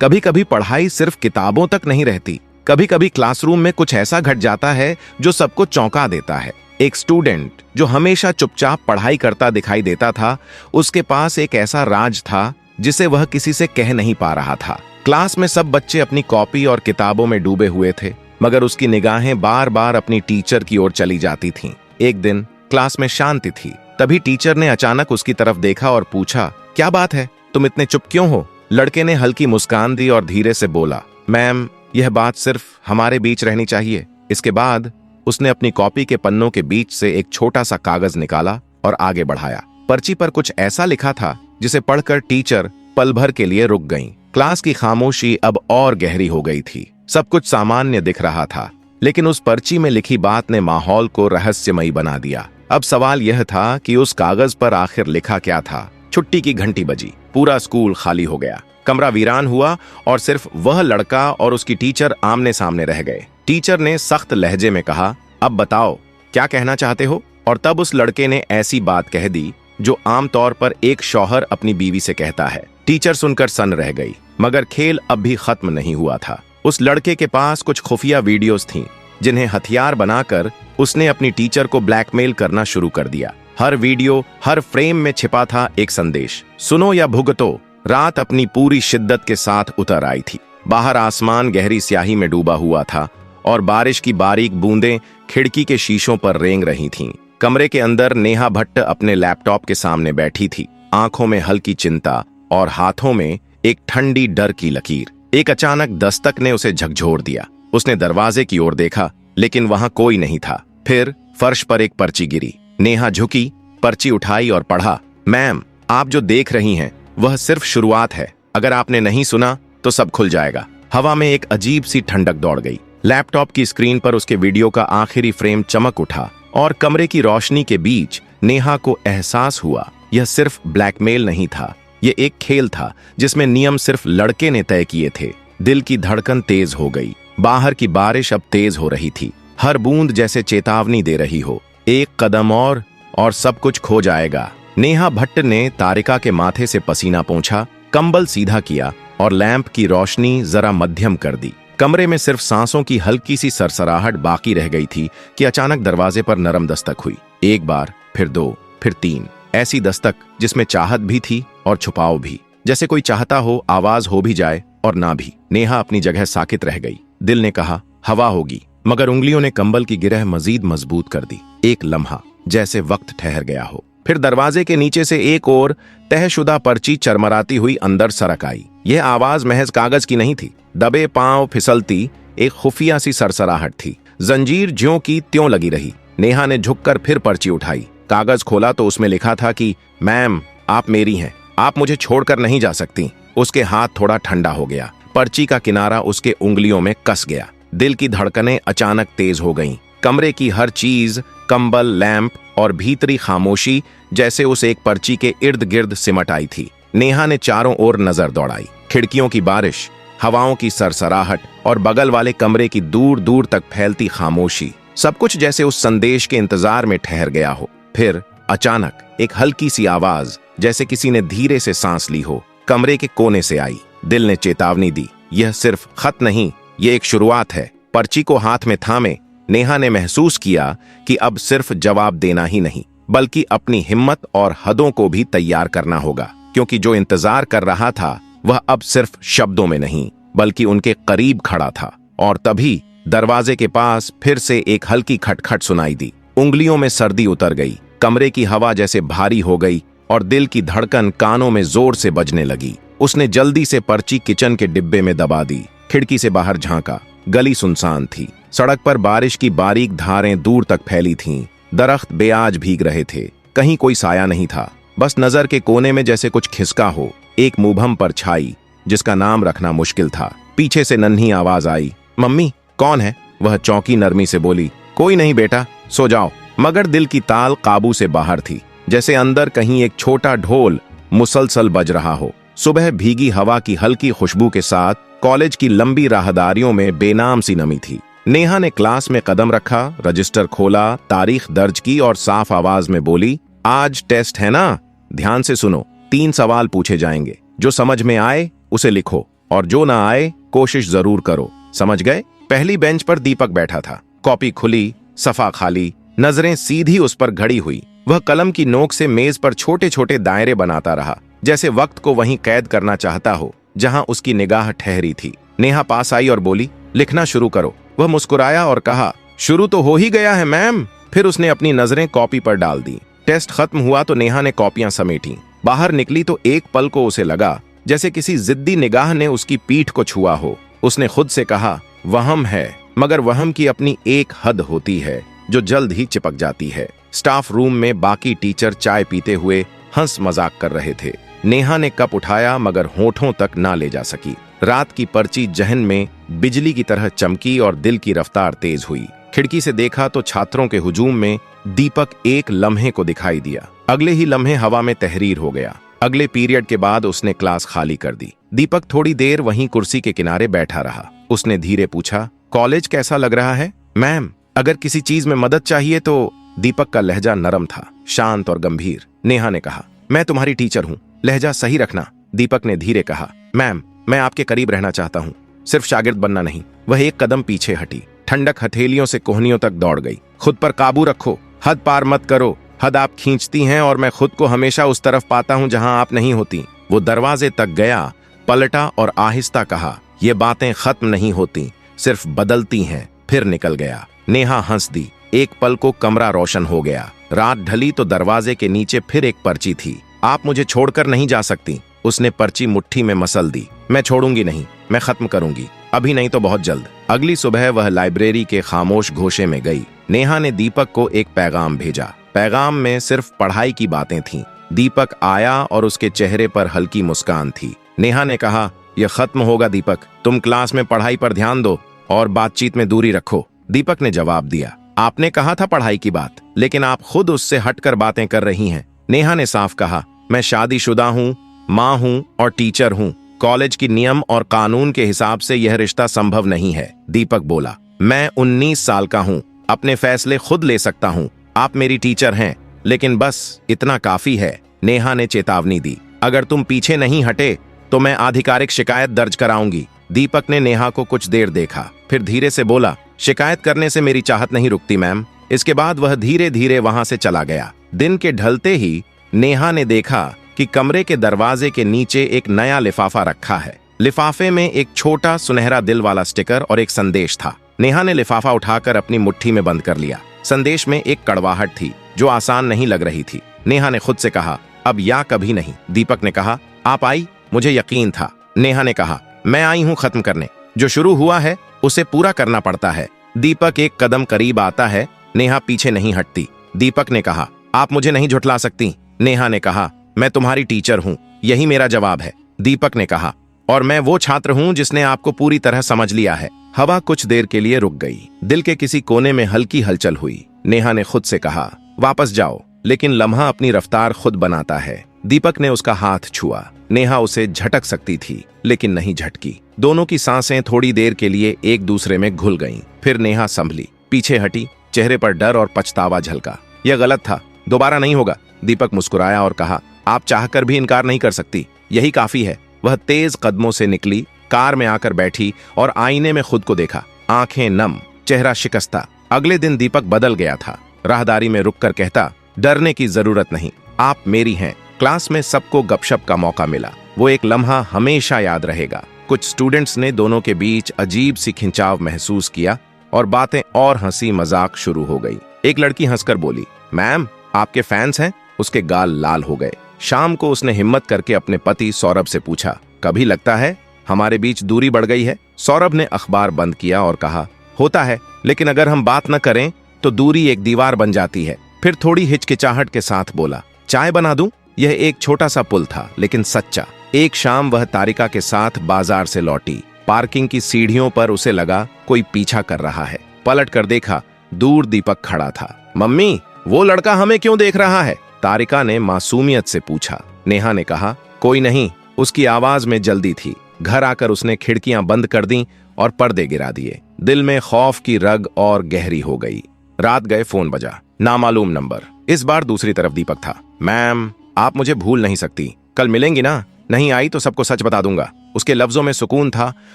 कभी कभी पढ़ाई सिर्फ किताबों तक नहीं रहती, कभी कभी क्लासरूम में कुछ ऐसा घट जाता है जो सबको चौंका देता है। एक स्टूडेंट जो हमेशा चुपचाप पढ़ाई करता दिखाई देता था, उसके पास एक ऐसा राज था जिसे वह किसी से कह नहीं पा रहा था। क्लास में सब बच्चे अपनी कॉपी और किताबों में डूबे हुए थे, मगर उसकी निगाहें बार बार अपनी टीचर की ओर चली जाती थीं। एक दिन क्लास में शांति थी, तभी टीचर ने अचानक उसकी तरफ देखा और पूछा, क्या बात है, तुम इतने चुप क्यों हो? लड़के ने हल्की मुस्कान दी और धीरे से बोला, मैम, यह बात सिर्फ हमारे बीच रहनी चाहिए। इसके बाद उसने अपनी कॉपी के पन्नों के बीच से एक छोटा सा कागज निकाला और आगे बढ़ाया। पर्ची पर कुछ ऐसा लिखा था जिसे पढ़कर टीचर पल भर के लिए रुक गईं। क्लास की खामोशी अब और गहरी हो गई थी। सब कुछ सामान्य दिख रहा था, लेकिन उस पर्ची में लिखी बात ने माहौल को रहस्यमयी बना दिया। अब सवाल यह था कि उस कागज पर आखिर लिखा क्या था। छुट्टी की घंटी बजी, पूरा स्कूल खाली हो गया, कमरा वीरान हुआ और सिर्फ वह लड़का और उसकी टीचर आमने सामने रह गए। टीचर ने सख्त लहजे में कहा, अब बताओ क्या कहना चाहते हो? और तब उस लड़के ने ऐसी बात कह दी जो आमतौर पर एक शौहर अपनी बीवी से कहता है। टीचर सुनकर सन्न रह गई, मगर खेल अब भी खत्म नहीं हुआ था। उस लड़के के पास कुछ खुफिया वीडियोस थीं, जिन्हें हथियार बनाकर उसने अपनी टीचर को ब्लैकमेल करना शुरू कर दिया। हर वीडियो, हर फ्रेम में छिपा था एक संदेश, सुनो या भुगतो। रात अपनी पूरी शिद्दत के साथ उतर आई थी। बाहर आसमान गहरी स्याही में डूबा हुआ था और बारिश की बारीक बूंदें खिड़की के शीशों पर रेंग रही थीं। कमरे के अंदर नेहा भट्ट अपने लैपटॉप के सामने बैठी थी, आंखों में हल्की चिंता और हाथों में एक ठंडी डर की लकीर। एक अचानक दस्तक ने उसे झकझोर दिया। उसने दरवाजे की ओर देखा, लेकिन वहां कोई नहीं था। फिर फर्श पर एक पर्ची गिरी। नेहा झुकी, पर्ची उठाई और पढ़ा, मैम, आप जो देख रही हैं वह सिर्फ शुरुआत है। अगर आपने नहीं सुना तो सब खुल जाएगा। हवा में एक अजीब सी ठंडक दौड़ गई। लैपटॉप की स्क्रीन पर उसके वीडियो का आखिरी फ्रेम चमक उठा और कमरे की रोशनी के बीच नेहा को एहसास हुआ, यह सिर्फ ब्लैकमेल नहीं था, यह एक खेल था जिसमें नियम सिर्फ लड़के ने तय किए थे। दिल की धड़कन तेज हो गई। बाहर की बारिश अब तेज हो रही थी, हर बूंद जैसे चेतावनी दे रही हो, एक कदम और सब कुछ खो जाएगा। नेहा भट्ट ने तारिका के माथे से पसीना पोंछा, कंबल सीधा किया और लैंप की रोशनी जरा मध्यम कर दी। कमरे में सिर्फ सांसों की हल्की सी सरसराहट बाकी रह गई थी कि अचानक दरवाजे पर नरम दस्तक हुई। एक बार, फिर दो, फिर तीन। ऐसी दस्तक जिसमें चाहत भी थी और छुपाव भी, जैसे कोई चाहता हो आवाज हो भी जाए और ना भी। नेहा अपनी जगह साकित रह गई। दिल ने कहा, हवा होगी, मगर उंगलियों ने कंबल की गिरह मजीद मजबूत कर दी। एक लम्हा, जैसे वक्त ठहर गया हो। फिर दरवाजे के नीचे से एक और तहशुदा पर्ची चरमराती हुई अंदर सरक आई। यह आवाज महज कागज की नहीं थी, दबे पांव फिसलती एक खुफिया सी सरसराहट थी। जंजीर ज्यों की त्यों लगी रही। नेहा ने झुककर फिर पर्ची उठाई, कागज खोला तो उसमें लिखा था कि मैम, आप मेरी हैं, आप मुझे छोड़कर नहीं जा सकती। उसके हाथ थोड़ा ठंडा हो गया, पर्ची का किनारा उसके उंगलियों में कस गया। दिल की धड़कनें अचानक तेज हो गईं। कमरे की हर चीज, कंबल, लैंप और भीतरी खामोशी जैसे उस एक पर्ची के इर्द गिर्द सिमट आई थी। नेहा ने चारों ओर नजर दौड़ाई। खिड़कियों की बारिश, हवाओं की सरसराहट और बगल वाले कमरे की दूर दूर तक फैलती खामोशी, सब कुछ जैसे उस संदेश के इंतजार में ठहर गया हो। फिर अचानक एक हल्की सी आवाज, जैसे किसी ने धीरे से सांस ली हो, कमरे के कोने से आई। दिल ने चेतावनी दी, यह सिर्फ खत नहीं, यह एक शुरुआत है। पर्ची को हाथ में थामे नेहा ने महसूस किया कि अब सिर्फ जवाब देना ही नहीं, बल्कि अपनी हिम्मत और हदों को भी तैयार करना होगा, क्योंकि जो इंतजार कर रहा था वह अब सिर्फ शब्दों में नहीं, बल्कि उनके करीब खड़ा था। और तभी दरवाजे के पास फिर से एक हल्की खटखट सुनाई दी। उंगलियों में सर्दी उतर गई, कमरे की हवा जैसे भारी हो गई और दिल की धड़कन कानों में जोर से बजने लगी। उसने जल्दी से पर्ची किचन के डिब्बे में दबा दी। खिड़की से बाहर झांका, गली सुनसान थी। सड़क पर बारिश की बारीक धारें दूर तक फैली थीं। दरख्त बेआज भीग रहे थे, कहीं कोई साया नहीं था। बस नजर के कोने में जैसे कुछ खिसका हो, एक मुबहम परछाई जिसका नाम रखना मुश्किल था। पीछे से नन्ही आवाज आई, मम्मी, कौन है? वह चौंकी नरमी से बोली, कोई नहीं बेटा, सो जाओ। मगर दिल की ताल काबू से बाहर थी, जैसे अंदर कहीं एक छोटा ढोल मुसलसल बज रहा हो। सुबह भीगी हवा की हल्की खुशबू के साथ कॉलेज की लंबी राहदारियों में बेनाम सी नमी थी। नेहा ने क्लास में कदम रखा, रजिस्टर खोला, तारीख दर्ज की और साफ आवाज में बोली, आज टेस्ट है ना, ध्यान से सुनो, 3 सवाल पूछे जाएंगे, जो समझ में आए उसे लिखो, और जो ना आए कोशिश जरूर करो, समझ गए? पहली बेंच पर दीपक बैठा था। कॉपी खुली, सफा खाली, नजरें सीधी उस पर घड़ी हुई। वह कलम की नोक से मेज पर छोटे छोटे दायरे बनाता रहा, जैसे वक्त को वहीं कैद करना चाहता हो जहां उसकी निगाह ठहरी थी। नेहा पास आई और बोली, लिखना शुरू करो। वह मुस्कुराया और कहा, शुरू तो हो ही गया है मैम। फिर उसने अपनी नजरें कॉपी पर डाल दी। टेस्ट खत्म हुआ तो नेहा ने कॉपियां समेटी। बाहर निकली तो एक पल को उसे लगा जैसे किसी जिद्दी निगाह ने उसकी पीठ को छुआ हो। उसने खुद से कहा, वहम है, मगर वहम की अपनी एक हद होती है जो जल्द ही चिपक जाती है। स्टाफ रूम में बाकी टीचर चाय पीते हुए हंस मजाक कर रहे थे। नेहा ने कप उठाया मगर होठों तक ना ले जा सकी। रात की पर्ची जहन में बिजली की तरह चमकी और दिल की रफ्तार तेज हुई। खिड़की से देखा तो छात्रों के हुजूम में दीपक एक लम्हे को दिखाई दिया। अगले ही लम्हे हवा में तहरीर हो गया। अगले पीरियड के बाद उसने क्लास खाली कर दी। दीपक थोड़ी देर वहीं कुर्सी के किनारे बैठा रहा। उसने धीरे पूछा, कॉलेज कैसा लग रहा है? मैम, अगर किसी चीज में मदद चाहिए तो। दीपक का लहजा नरम था, शांत और गंभीर। नेहा ने कहा, मैं तुम्हारी टीचर हूँ, लहजा सही रखना। दीपक ने धीरे कहा, मैम, मैं आपके करीब रहना चाहता हूँ, सिर्फ शागिर्द बनना नहीं। वह एक कदम पीछे हटी। ठंडक हथेलियों से कोहनियों तक दौड़ गई। खुद पर काबू रखो, हद पार मत करो। हद आप खींचती हैं और मैं खुद को हमेशा उस तरफ पाता हूं जहां आप नहीं होती। वो दरवाजे तक गया, पलटा और आहिस्ता कहा, ये बातें खत्म नहीं होती, सिर्फ बदलती हैं। फिर निकल गया। नेहा हंस दी। एक पल को कमरा रोशन हो गया। रात ढली तो दरवाजे के नीचे फिर एक पर्ची थी। आप मुझे छोड़कर नहीं जा सकती। उसने पर्ची मुट्ठी में मसल दी। मैं छोड़ूंगी नहीं, मैं खत्म करूंगी, अभी नहीं तो बहुत जल्द। अगली सुबह वह लाइब्रेरी के खामोश घोषे में गई। नेहा ने दीपक को एक पैगाम भेजा। पैगाम में सिर्फ पढ़ाई की बातें थीं। दीपक आया और उसके चेहरे पर हल्की मुस्कान थी। नेहा ने कहा, यह खत्म होगा दीपक, तुम क्लास में पढ़ाई पर ध्यान दो और बातचीत में दूरी रखो। दीपक ने जवाब दिया, आपने कहा था पढ़ाई की बात, लेकिन आप खुद उससे हटकर बातें कर रही हैं। नेहा ने साफ कहा, मैं शादीशुदा हूँ, माँ हूँ और टीचर हूँ। कॉलेज की नियम और कानून के हिसाब से यह रिश्ता संभव नहीं है। दीपक बोला, मैं 19 साल का हूँ, अपने फैसले खुद ले सकता हूँ। आप मेरी टीचर हैं, लेकिन बस इतना काफी है। नेहा ने चेतावनी दी, अगर तुम पीछे नहीं हटे तो मैं आधिकारिक शिकायत दर्ज कराऊंगी। दीपक ने नेहा को कुछ देर देखा, फिर धीरे से बोला, शिकायत करने से मेरी चाहत नहीं रुकती मैम। इसके बाद वह धीरे धीरे वहां से चला गया। दिन के ढलते ही नेहा ने देखा कि कमरे के दरवाजे के नीचे एक नया लिफाफा रखा है। लिफाफे में एक छोटा सुनहरा दिल वाला स्टिकर और एक संदेश था। नेहा ने लिफाफा उठाकर अपनी मुट्ठी में बंद कर लिया। संदेश में एक कड़वाहट थी जो आसान नहीं लग रही थी। नेहा ने खुद से कहा, अब या कभी नहीं। दीपक ने कहा, आप आई, मुझे यकीन था। नेहा ने कहा, मैं आई हूं खत्म करने। जो शुरू हुआ है उसे पूरा करना पड़ता है। दीपक एक कदम करीब आता है। नेहा पीछे नहीं हटती। दीपक ने कहा, आप मुझे नहीं झुठला सकती। नेहा ने कहा, मैं तुम्हारी टीचर हूं, यही मेरा जवाब है। दीपक ने कहा, और मैं वो छात्र हूं जिसने आपको पूरी तरह समझ लिया है। हवा कुछ देर के लिए रुक गई। दिल के किसी कोने में हल्की हलचल हुई। नेहा ने खुद से कहा, वापस जाओ, लेकिन लम्हा अपनी रफ्तार खुद बनाता है। दीपक ने उसका हाथ छुआ। नेहा उसे झटक सकती थी, लेकिन नहीं झटकी। दोनों की सांसें थोड़ी देर के लिए एक दूसरे में घुल गईं। फिर नेहा संभली, पीछे हटी, चेहरे पर डर और पछतावा झलका। यह गलत था, दोबारा नहीं होगा। दीपक मुस्कुराया और कहा, आप चाहकर भी इनकार नहीं कर सकती, यही काफी है। वह तेज कदमों से निकली, कार में आकर बैठी और आईने में खुद को देखा। आंखें नम, चेहरा शिकस्ता। अगले दिन दीपक बदल गया था। राहदारी में रुककर कहता, डरने की जरूरत नहीं, आप मेरी हैं। क्लास में सबको गपशप का मौका मिला। वो एक लम्हा हमेशा याद रहेगा। कुछ स्टूडेंट्स ने दोनों के बीच अजीब सी खिंचाव महसूस किया और बातें और हंसी मजाक शुरू हो गई। एक लड़की हंसकर बोली, मैम, आपके फैंस हैं? उसके गाल लाल हो गए। शाम को उसने हिम्मत करके अपने पति सौरभ से पूछा, कभी लगता है हमारे बीच दूरी बढ़ गई है? सौरभ ने अखबार बंद किया और कहा, होता है, लेकिन अगर हम बात न करें तो दूरी एक दीवार बन जाती है। फिर थोड़ी हिचकिचाहट के साथ बोला, चाय बना दूं? यह एक छोटा सा पुल था, लेकिन सच्चा। एक शाम वह तारिका के साथ बाजार से लौटी। पार्किंग की सीढ़ियों पर उसे लगा कोई पीछा कर रहा है। पलट कर देखा, दूर दीपक खड़ा था। मम्मी, वो लड़का हमें क्यों देख रहा है? तारिका ने मासूमियत से पूछा। नेहा ने कहा, कोई नहीं। उसकी आवाज में जल्दी थी। घर आकर उसने खिड़कियां बंद कर दी और पर्दे गिरा दिए। दिल में खौफ की रग और गहरी हो गई। रात गए, फोन बजा, नामालूम नंबर। इस बार दूसरी तरफ दीपक था। मैम, आप मुझे भूल नहीं सकती, कल मिलेंगी ना? नहीं आई तो सबको सच बता दूंगा। उसके लफ्जों में सुकून था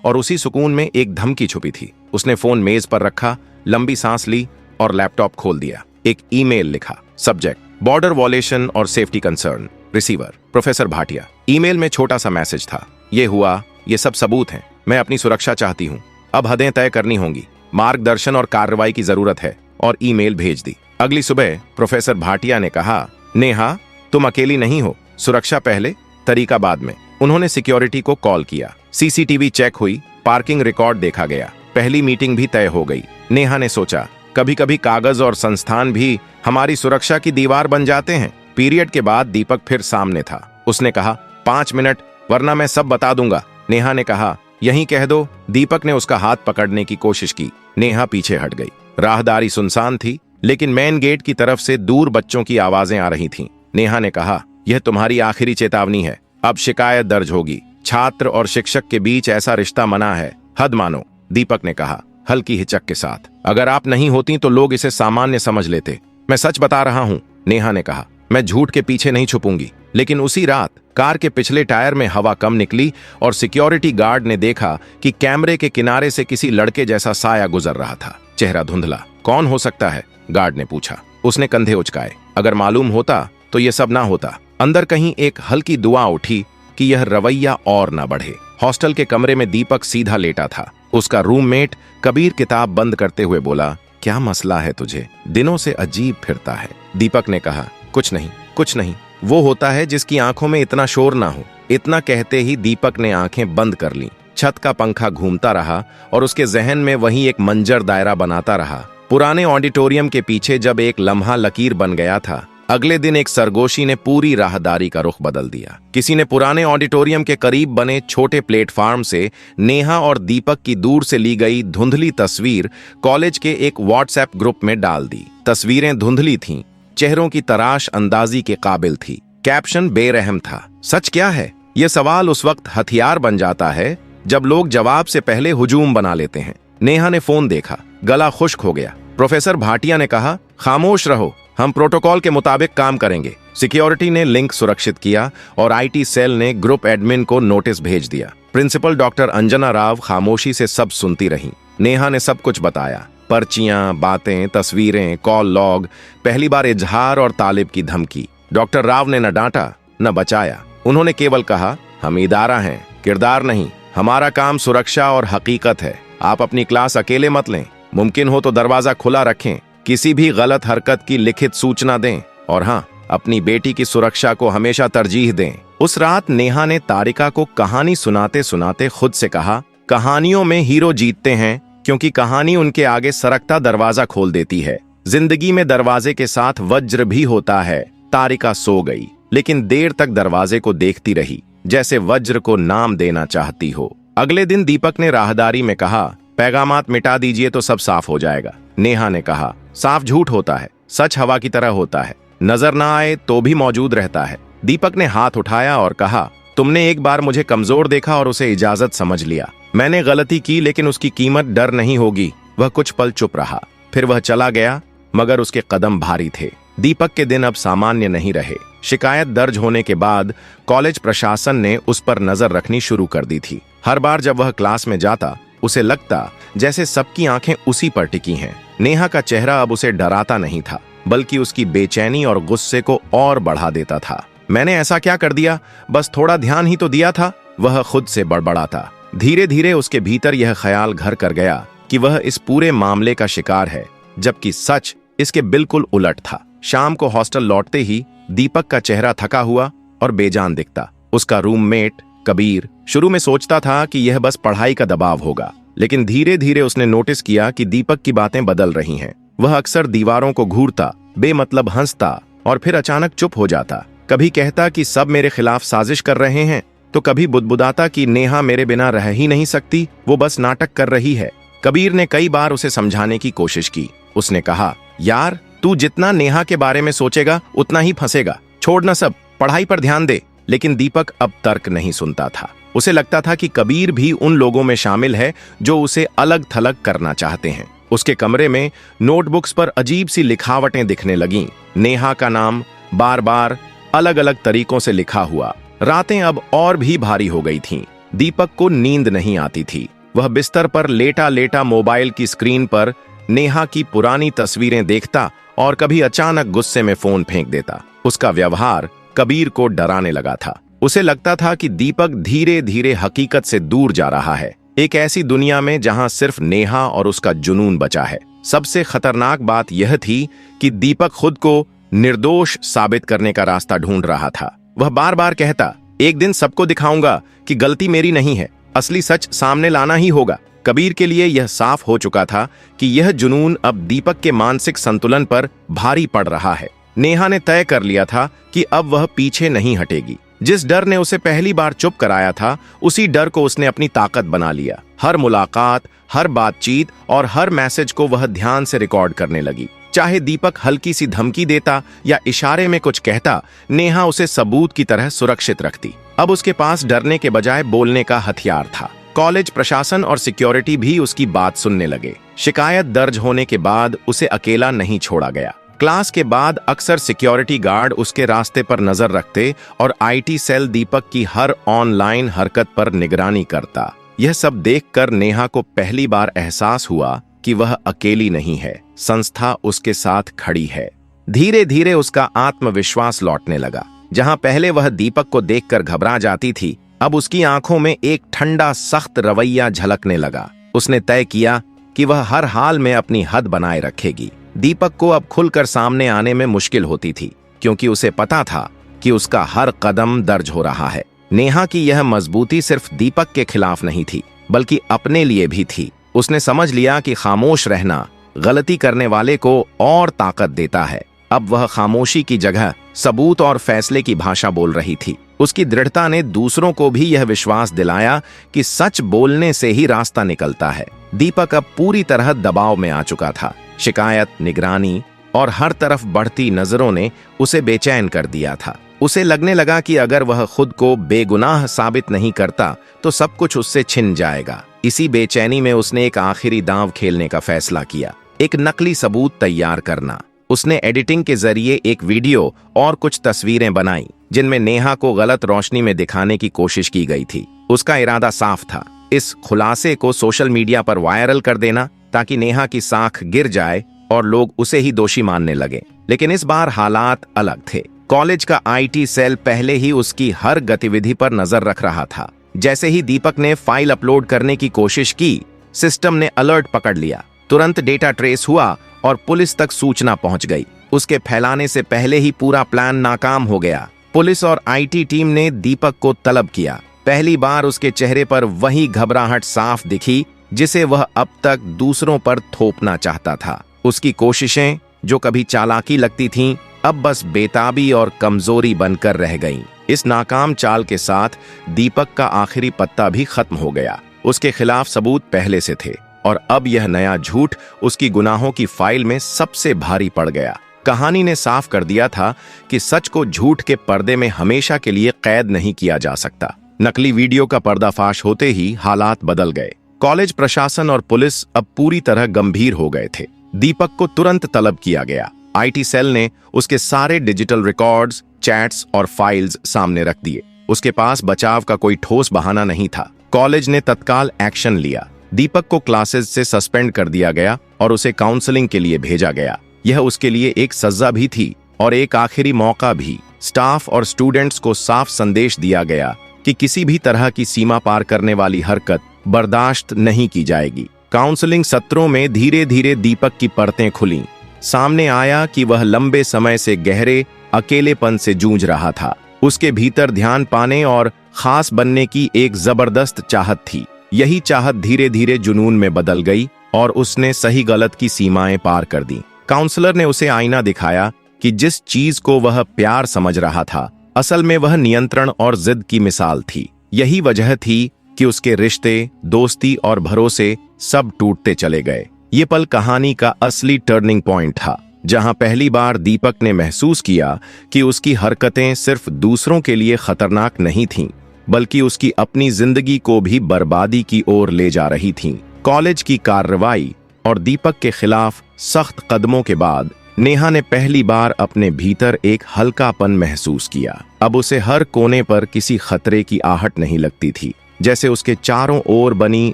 और उसी सुकून में एक धमकी छुपी थी। उसने फोन मेज पर रखा, लंबी सांस ली और लैपटॉप खोल दिया। एक ईमेल लिखा, सब्जेक्ट बॉर्डर वॉलेशन और safety concern, receiver professor Bhatia. Email में छोटा सा मैसेज था, ये हुआ, ये सब सबूत हैं, मैं अपनी सुरक्षा चाहती हूँ, अब हदें तय करनी होंगी, मार्गदर्शन और कार्रवाई की जरूरत है, और ईमेल भेज दी। अगली सुबह प्रोफेसर भाटिया ने कहा, नेहा तुम अकेली नहीं हो, सुरक्षा पहले तरीका बाद में। उन्होंने सिक्योरिटी को कॉल किया, सीसीटीवी चेक हुई, पार्किंग रिकॉर्ड देखा गया, पहली मीटिंग भी तय हो गई। नेहा ने सोचा, कभी कभी कागज और संस्थान भी हमारी सुरक्षा की दीवार बन जाते हैं। पीरियड के बाद दीपक फिर सामने था। उसने कहा, 5 मिनट वरना मैं सब बता दूंगा। नेहा ने कहा, यहीं कह दो। दीपक ने उसका हाथ पकड़ने की कोशिश की। नेहा पीछे हट गई। राहदारी सुनसान थी, लेकिन मेन गेट की तरफ से दूर बच्चों की आवाजें आ रही थीं। नेहा ने कहा, यह तुम्हारी आखिरी चेतावनी है, अब शिकायत दर्ज होगी। छात्र और शिक्षक के बीच ऐसा रिश्ता मना है, हद मानो। दीपक ने कहा हल्की हिचक के साथ, अगर आप नहीं होती तो लोग इसे सामान्य समझ लेते। मैं सच बता रहा हूं, नेहा ने कहा, मैं झूठ के पीछे नहीं छुपूंगी। लेकिन उसी रात कार के पिछले टायर में हवा कम निकली और सिक्योरिटी गार्ड ने देखा कि कैमरे के किनारे से किसी लड़के जैसा साया गुजर रहा था, चेहरा धुंधला। कौन हो सकता है? गार्ड ने पूछा। उसने कंधे उचकाए। अगर मालूम होता तो यह सब ना होता। अंदर कहीं एक हल्की दुआ उठी कि यह रवैया और ना बढ़े। हॉस्टल के कमरे में दीपक सीधा लेटा था। उसका रूममेट कबीर किताब बंद करते हुए बोला, क्या मसला है तुझे? दिनों से अजीब फिरता है। दीपक ने कहा, कुछ नहीं, कुछ नहीं। वो होता है जिसकी आंखों में इतना शोर ना हो। इतना कहते ही दीपक ने आंखें बंद कर लीं। छत का पंखा घूमता रहा और उसके जहन में वही एक मंजर दायरा बनाता रहा। पुराने ऑडिटोरियम के पीछे जब एक लम्हा लकीर बन गया था, अगले दिन एक सरगोशी ने पूरी राहदारी का रुख बदल दिया। किसी ने पुराने ऑडिटोरियम के करीब बने छोटे प्लेटफार्म से नेहा और दीपक की दूर से ली गई धुंधली तस्वीर कॉलेज के एक व्हाट्सएप ग्रुप में डाल दी। तस्वीरें धुंधली थीं, चेहरों की तराश अंदाजी के काबिल थी। कैप्शन बेरहम था। सच क्या है? यह सवाल उस वक्त हथियार बन जाता है जब लोग जवाब से पहले हुजूम बना लेते हैं। नेहा ने फोन देखा, गला खुश्क हो गया। प्रोफेसर भाटिया ने कहा, खामोश रहो, हम प्रोटोकॉल के मुताबिक काम करेंगे। सिक्योरिटी ने लिंक सुरक्षित किया और आईटी सेल ने ग्रुप एडमिन को नोटिस भेज दिया। प्रिंसिपल डॉक्टर अंजना राव खामोशी से सब सुनती रहीं। नेहा ने सब कुछ बताया, पर्चियां, बातें, तस्वीरें, कॉल लॉग, पहली बार इजहार और तालिब की धमकी। डॉक्टर राव ने न डांटा न बचाया। उन्होंने केवल कहा, हम इदारा हैं, किरदार नहीं। हमारा काम सुरक्षा और हकीकत है। आप अपनी क्लास अकेले मत लें, मुमकिन हो तो दरवाजा खुला रखें, किसी भी गलत हरकत की लिखित सूचना दें, और हाँ, अपनी बेटी की सुरक्षा को हमेशा तरजीह दें। उस रात नेहा ने तारिका को कहानी सुनाते सुनाते खुद से कहा, कहानियों में हीरो जीतते हैं क्योंकि कहानी उनके आगे सरकता दरवाजा खोल देती है। जिंदगी में दरवाजे के साथ वज्र भी होता है। तारिका सो गई, लेकिन देर तक दरवाजे को देखती रही, जैसे वज्र को नाम देना चाहती हो। अगले दिन दीपक ने राहदारी में कहा, पैगामात मिटा दीजिए तो सब साफ हो जाएगा। नेहा ने कहा, साफ झूठ होता है, सच हवा की तरह होता है, नजर ना आए तो भी मौजूद रहता है। दीपक ने हाथ उठाया और कहा, तुमने एक बार मुझे कमजोर देखा और उसे इजाजत समझ लिया। मैंने गलती की, लेकिन उसकी कीमत डर नहीं होगी। वह कुछ पल चुप रहा, फिर वह चला गया, मगर उसके कदम भारी थे। दीपक के दिन अब सामान्य नहीं रहे। शिकायत दर्ज होने के बाद कॉलेज प्रशासन ने उस पर नजर रखनी शुरू कर दी थी। हर बार जब वह क्लास में जाता, उसे लगता जैसे सबकी आंखें उसी पर टिकी हैं। नेहा का चेहरा अब उसे डराता नहीं था, बल्कि उसकी बेचैनी और गुस्से को और बढ़ा देता था। मैंने ऐसा क्या कर दिया? बस थोड़ा ध्यान ही तो दिया था, वह खुद से बड़बड़ाता। धीरे धीरे उसके भीतर यह ख्याल घर कर गया कि वह इस पूरे मामले का शिकार है, जबकि सच इसके बिल्कुल उलट था। शाम को हॉस्टल लौटते ही दीपक का चेहरा थका हुआ और बेजान दिखता। उसका रूममेट कबीर शुरू में सोचता था कि यह बस पढ़ाई का दबाव होगा, लेकिन धीरे धीरे उसने नोटिस किया कि दीपक की बातें बदल रही हैं। वह अक्सर दीवारों को घूरता, बेमतलब हंसता और फिर अचानक चुप हो जाता। कभी कहता कि सब मेरे खिलाफ साजिश कर रहे हैं, तो कभी बुदबुदाता कि नेहा मेरे बिना रह ही नहीं सकती, वो बस नाटक कर रही है। कबीर ने कई बार उसे समझाने की कोशिश की। उसने कहा, यार तू जितना नेहा के बारे में सोचेगा उतना ही फंसेगा, छोड़ ना सब, पढ़ाई पर ध्यान दे। लेकिन दीपक अब तर्क नहीं सुनता था। उसे लगता था कि कबीर भी उन लोगों में शामिल है जो उसे अलग थलग करना चाहते हैं। उसके कमरे में नोटबुक्स पर अजीब सी लिखावटें दिखने लगीं। नेहा का नाम बार बार अलग अलग तरीकों से लिखा हुआ। रातें अब और भी भारी हो गई थीं। दीपक को नींद नहीं आती थी। वह बिस्तर पर लेटा लेटा मोबाइल की स्क्रीन पर नेहा की पुरानी तस्वीरें देखता और कभी अचानक गुस्से में फोन फेंक देता। उसका व्यवहार कबीर को डराने लगा था। उसे लगता था कि दीपक धीरे धीरे हकीकत से दूर जा रहा है, एक ऐसी दुनिया में जहां सिर्फ नेहा और उसका जुनून बचा है। सबसे खतरनाक बात यह थी कि दीपक खुद को निर्दोष साबित करने का रास्ता ढूंढ रहा था। वह बार बार कहता, एक दिन सबको दिखाऊंगा कि गलती मेरी नहीं है, असली सच सामने लाना ही होगा। कबीर के लिए यह साफ हो चुका था कि यह जुनून अब दीपक के मानसिक संतुलन पर भारी पड़ रहा है। नेहा ने तय कर लिया था कि अब वह पीछे नहीं हटेगी। जिस डर ने उसे पहली बार चुप कराया था, उसी डर को उसने अपनी ताकत बना लिया। हर मुलाकात, हर बातचीत और हर मैसेज को वह ध्यान से रिकॉर्ड करने लगी। चाहे दीपक हल्की सी धमकी देता या इशारे में कुछ कहता, नेहा उसे सबूत की तरह सुरक्षित रखती। अब उसके पास डरने के बजाय बोलने का हथियार था। कॉलेज प्रशासन और सिक्योरिटी भी उसकी बात सुनने लगे। शिकायत दर्ज होने के बाद उसे अकेला नहीं छोड़ा गया। क्लास के बाद अक्सर सिक्योरिटी गार्ड उसके रास्ते पर नजर रखते और आईटी सेल दीपक की हर ऑनलाइन हरकत पर निगरानी करता। यह सब देखकर नेहा को पहली बार एहसास हुआ कि वह अकेली नहीं है, संस्था उसके साथ खड़ी है। धीरे धीरे उसका आत्मविश्वास लौटने लगा। जहां पहले वह दीपक को देखकर घबरा जाती थी, अब उसकी आंखों में एक ठंडा सख्त रवैया झलकने लगा। उसने तय किया कि वह हर हाल में अपनी हद बनाए रखेगी। दीपक को अब खुलकर सामने आने में मुश्किल होती थी, क्योंकि उसे पता था कि उसका हर कदम दर्ज हो रहा है। नेहा की यह मजबूती सिर्फ दीपक के खिलाफ नहीं थी, बल्कि अपने लिए भी थी। उसने समझ लिया कि खामोश रहना गलती करने वाले को और ताकत देता है। अब वह खामोशी की जगह सबूत और फैसले की भाषा बोल रही थी। उसकी दृढ़ता ने दूसरों को भी यह विश्वास दिलाया कि सच बोलने से ही रास्ता निकलता है। दीपक अब पूरी तरह दबाव में आ चुका था। शिकायत, निगरानी और हर तरफ बढ़ती नजरों ने उसे बेचैन कर दिया था। उसे लगने लगा कि अगर वह खुद को बेगुनाह साबित नहीं करता तो सब कुछ उससे छिन जाएगा। इसी बेचैनी में उसने एक आखिरी दांव खेलने का फैसला किया, एक नकली सबूत तैयार करना। उसने एडिटिंग के जरिए एक वीडियो और कुछ तस्वीरें बनाई जिनमें नेहा को गलत रोशनी में दिखाने की कोशिश की गई थी। उसका इरादा साफ था, इस खुलासे को सोशल मीडिया पर वायरल कर देना ताकि नेहा की साख गिर जाए और लोग उसे ही दोषी मानने लगे। लेकिन इस बार हालात अलग थे। कॉलेज का आईटी सेल पहले ही उसकी हर गतिविधि पर नजर रख रहा था। जैसे ही दीपक ने फाइल अपलोड करने की कोशिश की, सिस्टम ने अलर्ट पकड़ लिया। तुरंत डेटा ट्रेस हुआ और पुलिस तक सूचना पहुंच गई। उसके फैलाने से पहले ही पूरा प्लान नाकाम हो गया। पुलिस और आईटी टीम ने दीपक को तलब किया। पहली बार उसके चेहरे पर वही घबराहट साफ दिखी जिसे वह अब तक दूसरों पर थोपना चाहता था। उसकी कोशिशें जो कभी चालाकी लगती थीं, अब बस बेताबी और कमजोरी बनकर रह गईं। इस नाकाम चाल के साथ दीपक का आखिरी पत्ता भी खत्म हो गया। उसके खिलाफ सबूत पहले से थे और अब यह नया झूठ उसकी गुनाहों की फाइल में सबसे भारी पड़ गया। कहानी ने साफ कर दिया था कि सच को झूठ के पर्दे में हमेशा के लिए कैद नहीं किया जा सकता। नकली वीडियो का पर्दाफाश होते ही हालात बदल गए। कॉलेज प्रशासन और पुलिस अब पूरी तरह गंभीर हो गए थे। दीपक को तुरंत तलब किया गया। आईटी सेल ने उसके सारे डिजिटल रिकॉर्ड्स, चैट्स और फाइल्स सामने रख दिए। उसके पास बचाव का कोई ठोस बहाना नहीं था। कॉलेज ने तत्काल एक्शन लिया। दीपक को क्लासेस से सस्पेंड कर दिया गया और उसे काउंसलिंग के लिए भेजा गया। यह उसके लिए एक सजा भी थी और एक आखिरी मौका भी। स्टाफ और स्टूडेंट्स को साफ संदेश दिया गया कि किसी भी तरह की सीमा पार करने वाली हरकत बर्दाश्त नहीं की जाएगी। काउंसलिंग सत्रों में धीरे धीरे दीपक की परतें खुलीं। सामने आया कि वह लंबे समय से गहरे अकेलेपन से जूझ रहा था। उसके भीतर ध्यान पाने और खास बनने की एक जबरदस्त चाहत थी। यही चाहत धीरे धीरे जुनून में बदल गई और उसने सही गलत की सीमाएं पार कर दी। काउंसलर ने उसे आईना दिखाया कि जिस चीज को वह प्यार समझ रहा था, असल में वह नियंत्रण और जिद की मिसाल थी। यही वजह थी कि उसके रिश्ते, दोस्ती और भरोसे सब टूटते चले गए। ये पल कहानी का असली टर्निंग पॉइंट था, जहां पहली बार दीपक ने महसूस किया कि उसकी हरकतें सिर्फ दूसरों के लिए खतरनाक नहीं थीं, बल्कि उसकी अपनी जिंदगी को भी बर्बादी की ओर ले जा रही थीं। कॉलेज की कार्रवाई और दीपक के खिलाफ सख्त कदमों के बाद नेहा ने पहली बार अपने भीतर एक हल्कापन महसूस किया। अब उसे हर कोने पर किसी खतरे की आहट नहीं लगती थी। जैसे उसके चारों ओर बनी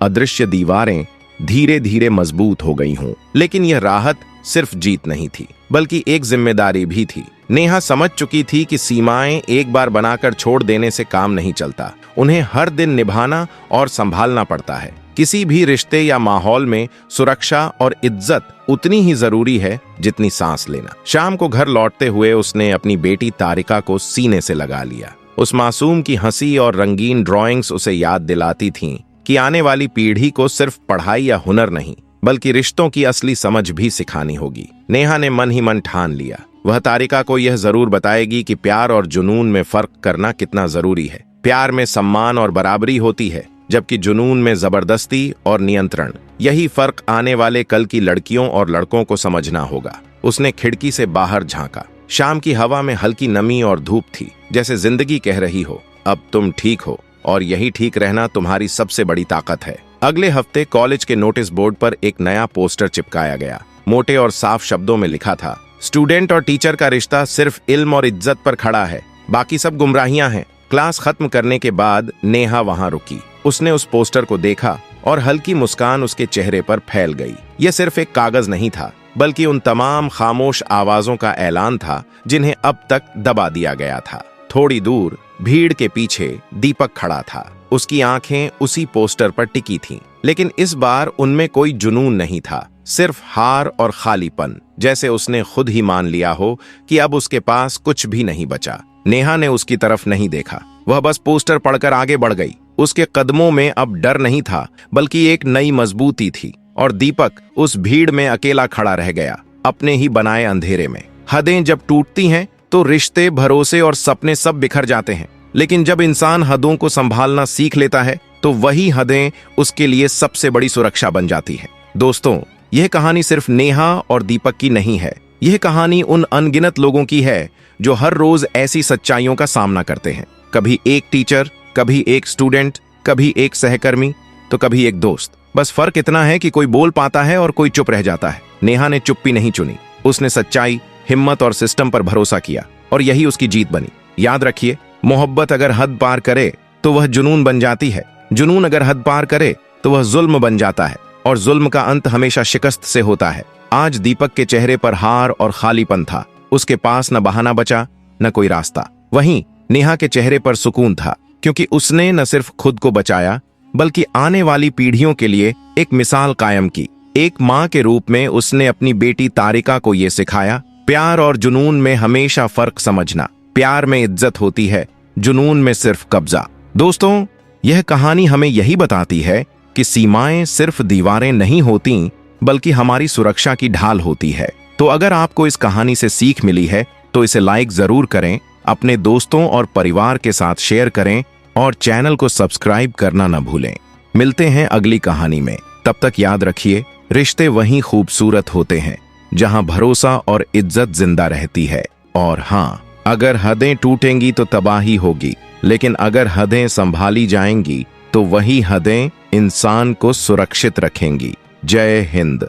अदृश्य दीवारें धीरे धीरे मजबूत हो गई हों। लेकिन यह राहत सिर्फ जीत नहीं थी, बल्कि एक जिम्मेदारी भी थी। नेहा समझ चुकी थी कि सीमाएं एक बार बनाकर छोड़ देने से काम नहीं चलता, उन्हें हर दिन निभाना और संभालना पड़ता है। किसी भी रिश्ते या माहौल में सुरक्षा और इज्जत उतनी ही जरूरी है जितनी सांस लेना। शाम को घर लौटते हुए उसने अपनी बेटी तारिका को सीने से लगा लिया। उस मासूम की हंसी और रंगीन ड्राइंग्स उसे याद दिलाती थीं कि आने वाली पीढ़ी को सिर्फ पढ़ाई या हुनर नहीं, बल्कि रिश्तों की असली समझ भी सिखानी होगी। नेहा ने मन ही मन ठान लिया, वह तारिका को यह जरूर बताएगी कि प्यार और जुनून में फर्क करना कितना जरूरी है। प्यार में सम्मान और बराबरी होती है, जबकि जुनून में जबरदस्ती और नियंत्रण। यही फर्क आने वाले कल की लड़कियों और लड़कों को समझना होगा। उसने खिड़की से बाहर झांका। शाम की हवा में हल्की नमी और धूप थी, जैसे जिंदगी कह रही हो, अब तुम ठीक हो और यही ठीक रहना तुम्हारी सबसे बड़ी ताकत है। अगले हफ्ते कॉलेज के नोटिस बोर्ड पर एक नया पोस्टर चिपकाया गया। मोटे और साफ शब्दों में लिखा था, स्टूडेंट और टीचर का रिश्ता सिर्फ इल्म और इज्जत पर खड़ा है, बाकी सब गुमराहियां हैं। क्लास खत्म करने के बाद नेहा वहां रुकी। उसने उस पोस्टर को देखा और हल्की मुस्कान उसके चेहरे पर फैल गई। यह सिर्फ एक कागज नहीं था, बल्कि उन तमाम खामोश आवाजों का ऐलान था जिन्हें अब तक दबा दिया गया था। थोड़ी दूर भीड़ के पीछे दीपक खड़ा था। उसकी आंखें उसी पोस्टर पर टिकी थीं, लेकिन इस बार उनमें कोई जुनून नहीं था, सिर्फ हार और खालीपन। जैसे उसने खुद ही मान लिया हो कि अब उसके पास कुछ भी नहीं बचा। नेहा ने उसकी तरफ नहीं देखा, वह बस पोस्टर पढ़कर आगे बढ़ गई। उसके कदमों में अब डर नहीं था, बल्कि एक नई मजबूती थी। और दीपक उस भीड़ में अकेला खड़ा रह गया, अपने ही बनाए अंधेरे में। हदें जब टूटती हैं तो रिश्ते, भरोसे और सपने सब बिखर जाते हैं, लेकिन जब इंसान हदों को संभालना सीख लेता है तो वही हदें उसके लिए सबसे बड़ी सुरक्षा बन जाती है। दोस्तों, यह कहानी सिर्फ नेहा और दीपक की नहीं है। यह कहानी उन अनगिनत लोगों की है जो हर रोज ऐसी सच्चाइयों का सामना करते हैं। कभी एक टीचर, कभी एक स्टूडेंट, कभी एक सहकर्मी, तो कभी एक दोस्त। बस फर्क इतना है कि कोई बोल पाता है और कोई चुप रह जाता है। नेहा ने चुप्पी नहीं चुनी, उसने सच्चाई, हिम्मत और सिस्टम पर भरोसा किया, और यही उसकी जीत बनी। याद रखिए, मोहब्बत अगर हद पार करे तो वह जुनून बन जाती है, जुनून अगर हद पार करे तो वह जुल्म बन जाता है, और जुल्म का अंत हमेशा शिकस्त से होता है। आज दीपक के चेहरे पर हार और खालीपन था। उसके पास न बहाना बचा, न कोई रास्ता। वहीं नेहा के चेहरे पर सुकून था, क्योंकि उसने न सिर्फ खुद को बचाया, बल्कि आने वाली पीढ़ियों के लिए एक मिसाल कायम की। एक माँ के रूप में उसने अपनी बेटी तारिका को यह सिखाया, प्यार और जुनून में हमेशा फर्क समझना। प्यार में इज्जत होती है, जुनून में सिर्फ कब्जा। दोस्तों, यह कहानी हमें यही बताती है कि सीमाएं सिर्फ दीवारें नहीं होती, बल्कि हमारी सुरक्षा की ढाल होती है। तो अगर आपको इस कहानी से सीख मिली है तो इसे लाइक जरूर करें, अपने दोस्तों और परिवार के साथ शेयर करें, और चैनल को सब्सक्राइब करना न भूलें। मिलते हैं अगली कहानी में। तब तक याद रखिए, रिश्ते वहीं खूबसूरत होते हैं जहां भरोसा और इज्जत जिंदा रहती है। और हाँ, अगर हदें टूटेंगी तो तबाही होगी, लेकिन अगर हदें संभाली जाएंगी तो वही हदें इंसान को सुरक्षित रखेंगी। जय हिंद।